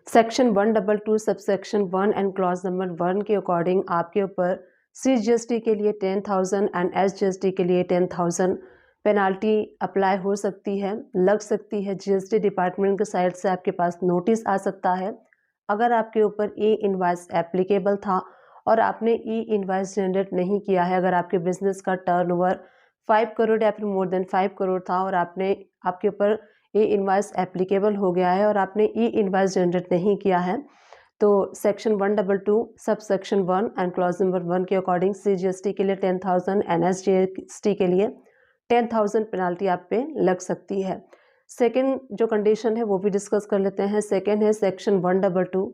Section 122 subsection 1 and clause number 1 के according आपके ऊपर CGST के लिए 10,000 एंड SGST के लिए 10,000 पेनाल्टी अप्लाई हो सकती है, लग सकती है। GST डिपार्टमेंट के साइड से आपके पास नोटिस आ सकता है। अगर आपके ऊपर ई इनवाइस एप्लीकेबल था और आपने ई इनवाइस जनरेट नहीं किया है, अगर आपके बिजनेस का टर्नओवर 5 करोड़ या फिर मोर देन 5 करोड़ था और आपके ऊपर ई इनवाइस एप्लीकेबल हो गया है और आपने ई इनवाइस जनरेट नहीं किया है, तो section 122 sub section 1 and clause number 1 के अकॉर्डिंग CGST के लिए 10,000 एंड SGST के लिए 10,000 पेनाल्टी आप पे लग सकती है। सेकंड जो कंडीशन है वो भी डिस्कस कर लेते हैं। सेकंड है सेक्शन 122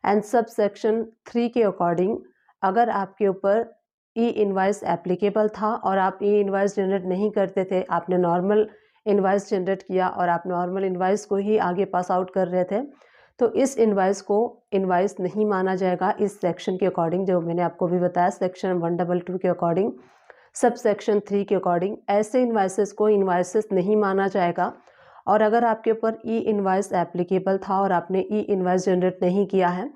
एंड सब सेक्शन 3 के अकॉर्डिंग अगर आपके ऊपर ई इनवाइस एप्लीकेबल था और आप ई इनवाइस जनरेट नहीं करते थे, आपने नॉर्मल इनवाइस जनरेट किया और आप नॉर्मल इनवाइस को ही आगे पास आउट कर रहे थे, तो इस इनवाइस को इनवाइस नहीं माना जाएगा इस सेक्शन के अकॉर्डिंग, जो मैंने आपको भी बताया सेक्शन 122 के अकॉर्डिंग। सब सेक्शन 3 के अकॉर्डिंग ऐसे इनवाइसेस को इनवाइसेस नहीं माना जाएगा। और अगर आपके ऊपर ई इनवाइस एप्लीकेबल था और आपने ई इनवाइस जनरेट नहीं किया है,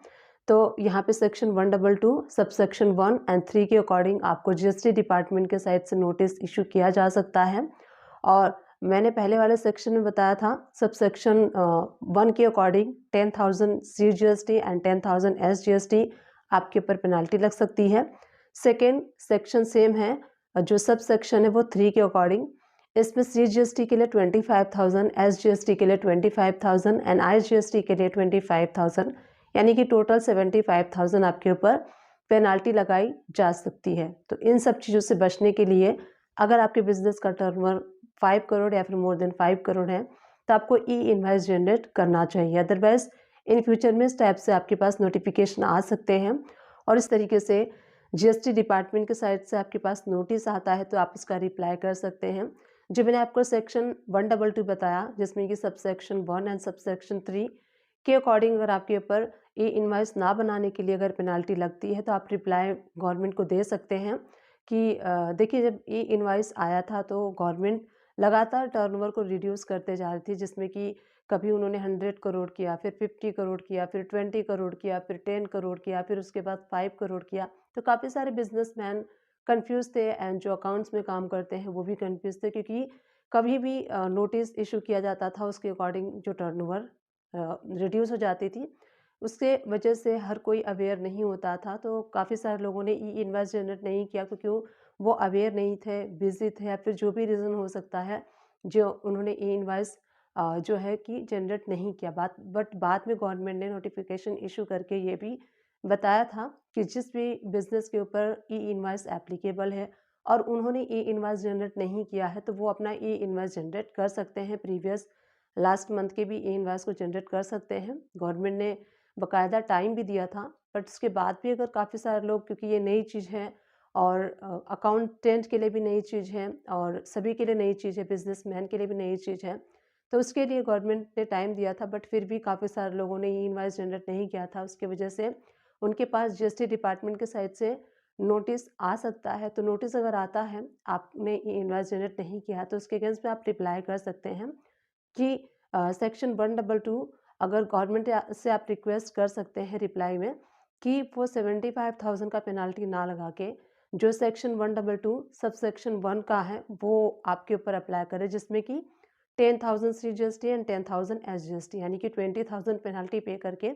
तो यहाँ पे सेक्शन 122 सब सेक्शन 1 एंड 3 के अकॉर्डिंग आपको GST डिपार्टमेंट के साइड से नोटिस इशू किया जा सकता है। और मैंने पहले वाले सेक्शन में बताया था सब सेक्शन 1 के अकॉर्डिंग 10,000 CGST एंड 10,000 SGST आपके ऊपर पेनाल्टी लग सकती है। सेकेंड सेक्शन सेम है, जो सब सेक्शन है वो 3 के अकॉर्डिंग, इसमें CGST के लिए 25,000, SGST के लिए 25,000 एंड IGST के लिए 25,000, यानी कि टोटल 75,000 आपके ऊपर पेनाल्टी लगाई जा सकती है। तो इन सब चीज़ों से बचने के लिए अगर आपके बिजनेस का टर्नओवर 5 करोड़ या फिर मोर देन 5 करोड़ है, तो आपको ई इनवाइस जनरेट करना चाहिए। अदरवाइज इन फ्यूचर में इस टाइप से आपके पास नोटिफिकेशन आ सकते हैं और इस तरीके से GST डिपार्टमेंट के साइड से आपके पास नोटिस आता है, तो आप इसका रिप्लाई कर सकते हैं। जो मैंने आपको सेक्शन 122 बताया, जिसमें कि sub section 1 and sub section 3 के अकॉर्डिंग अगर आपके ऊपर ई इनवाइस ना बनाने के लिए अगर पेनाल्टी लगती है, तो आप रिप्लाई गवर्नमेंट को दे सकते हैं कि देखिए, जब ई इनवाइस आया था तो गवर्नमेंट लगातार टर्नओवर को रिड्यूस करते जा रही थी, जिसमें कि कभी उन्होंने 100 करोड़ किया, फिर 50 करोड़ किया, फिर 20 करोड़ किया, फिर 10 करोड़ किया, फिर उसके बाद 5 करोड़ किया। तो काफ़ी सारे बिजनेसमैन कंफ्यूज थे एंड जो अकाउंट्स में काम करते हैं वो भी कंफ्यूज थे, क्योंकि कभी भी नोटिस इशू किया जाता था उसके अकॉर्डिंग जो टर्नओवर रिड्यूस हो जाती थी, उसके वजह से हर कोई अवेयर नहीं होता था। तो काफ़ी सारे लोगों ने ई इनवाइस जनरेट नहीं किया, क्योंकि वो अवेयर नहीं थे, बिजी थे, या फिर जो भी रीज़न हो सकता है, जो उन्होंने ई इनवाइस जो है कि जनरेट नहीं किया। बट बाद में गवर्नमेंट ने नोटिफिकेशन इशू करके ये भी बताया था कि जिस भी बिज़नेस के ऊपर ई इनवाइस एप्लीकेबल है और उन्होंने ई इनवाइस जनरेट नहीं किया है, तो वो अपना ई इनवाइस जनरेट कर सकते हैं। प्रीवियस लास्ट मंथ के भी ई इनवाइस को जनरेट कर सकते हैं। गवर्नमेंट ने बाकायदा टाइम भी दिया था, बट उसके बाद भी अगर काफ़ी सारे लोग, क्योंकि ये नई चीज़ है और अकाउंटेंट के लिए भी नई चीज़ है और सभी के लिए नई चीज़ है, बिजनेसमैन के लिए भी नई चीज़ है, तो उसके लिए गवर्नमेंट ने टाइम दिया था। बट फिर भी काफ़ी सारे लोगों ने ई इनवाइस जनरेट नहीं किया था, उसकी वजह से उनके पास GST डिपार्टमेंट के साइड से नोटिस आ सकता है। तो नोटिस अगर आता है, आपने ई इनवाइस जनरेट नहीं किया है, तो उसके अगेंस्ट में आप रिप्लाई कर सकते हैं कि सेक्शन 122 अगर गवर्नमेंट से आप रिक्वेस्ट कर सकते हैं रिप्लाई में कि वो 75,000 का पेनाल्टी ना लगा के जो सेक्शन 122 सब सेक्शन 1 का है वो आपके ऊपर अप्लाई करें, जिसमें कि 10,000 CGST एंड 10,000 SGST, यानी कि 20,000 पेनाल्टी पे करके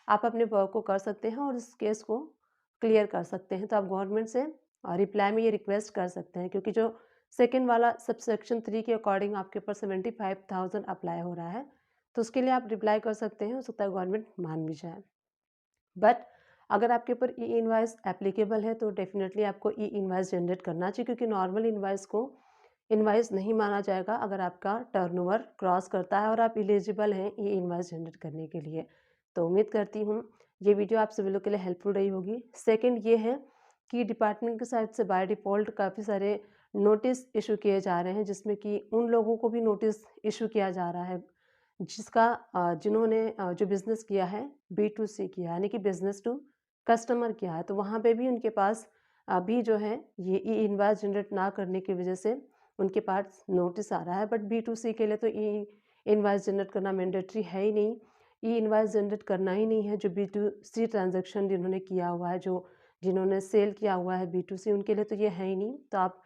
आप अपने वर्क को कर सकते हैं और इस केस को क्लियर कर सकते हैं। तो आप गवर्नमेंट से रिप्लाई में ये रिक्वेस्ट कर सकते हैं, क्योंकि जो सेकेंड वाला सब सेक्शन 3 के अकॉर्डिंग आपके ऊपर 75,000 अप्लाई हो रहा है, तो उसके लिए आप रिप्लाई कर सकते हैं। हो सकता है गवर्नमेंट मान भी जाए। बट अगर आपके ऊपर ई इनवाइस एप्लीकेबल है, तो डेफिनेटली आपको ई इनवाइस जनरेट करना चाहिए, क्योंकि नॉर्मल इनवाइस को इनवाइस नहीं माना जाएगा अगर आपका टर्नओवर क्रॉस करता है और आप एलिजिबल हैं ई इनवाइस जनरेट करने के लिए। तो उम्मीद करती हूँ ये वीडियो आप सभी लोग के लिए हेल्पफुल रही होगी। सेकंड ये है कि डिपार्टमेंट के साइड से बाय डिफ़ॉल्ट काफ़ी सारे नोटिस इशू किए जा रहे हैं, जिसमें कि उन लोगों को भी नोटिस इशू किया जा रहा है जिन्होंने जो बिज़नेस किया है B2C किया है, यानी कि बिज़नेस टू कस्टमर किया है, तो वहाँ पे भी उनके पास अभी जो है ये ई इनवाइस जनरेट ना करने की वजह से उनके पास नोटिस आ रहा है। बट B2C के लिए तो ई इनवाइस जनरेट करना मैंडेटरी है ही नहीं। ई इनवॉइस जनरेट करना ही नहीं है। जो B2C ट्रांजैक्शन जिन्होंने किया हुआ है, जिन्होंने सेल किया हुआ है B2C, उनके लिए तो ये है ही नहीं। तो आप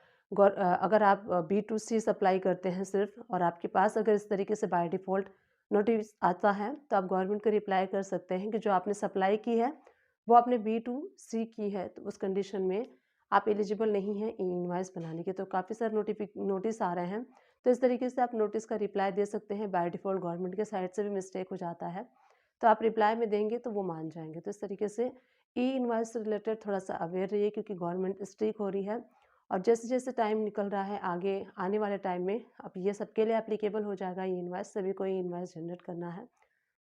अगर आप B2C सप्लाई करते हैं सिर्फ, और आपके पास अगर इस तरीके से बाय डिफ़ॉल्ट नोटिस आता है, तो आप गवर्नमेंट को रिप्लाई कर सकते हैं कि जो आपने सप्लाई की है वो आपने B2C की है, तो उस कंडीशन में आप एलिजिबल नहीं हैं ई इनवॉइस बनाने के। तो काफ़ी सारे नोटिस आ रहे हैं, तो इस तरीके से आप नोटिस का रिप्लाई दे सकते हैं। बाय डिफ़ॉल्ट गवर्नमेंट के साइड से भी मिस्टेक हो जाता है, तो आप रिप्लाई में देंगे तो वो मान जाएँगे। तो इस तरीके से ई इनवॉइस से रिलेटेड थोड़ा-सा अवेयर रहिए, क्योंकि गवर्नमेंट स्ट्रिक्ट हो रही है, और जैसे-जैसे टाइम निकल रहा है आगे आने वाले टाइम में अब ये सबके लिए एप्लीकेबल हो जाएगा ई इनवॉइस, सभी को ई इनवॉइस जनरेट करना है।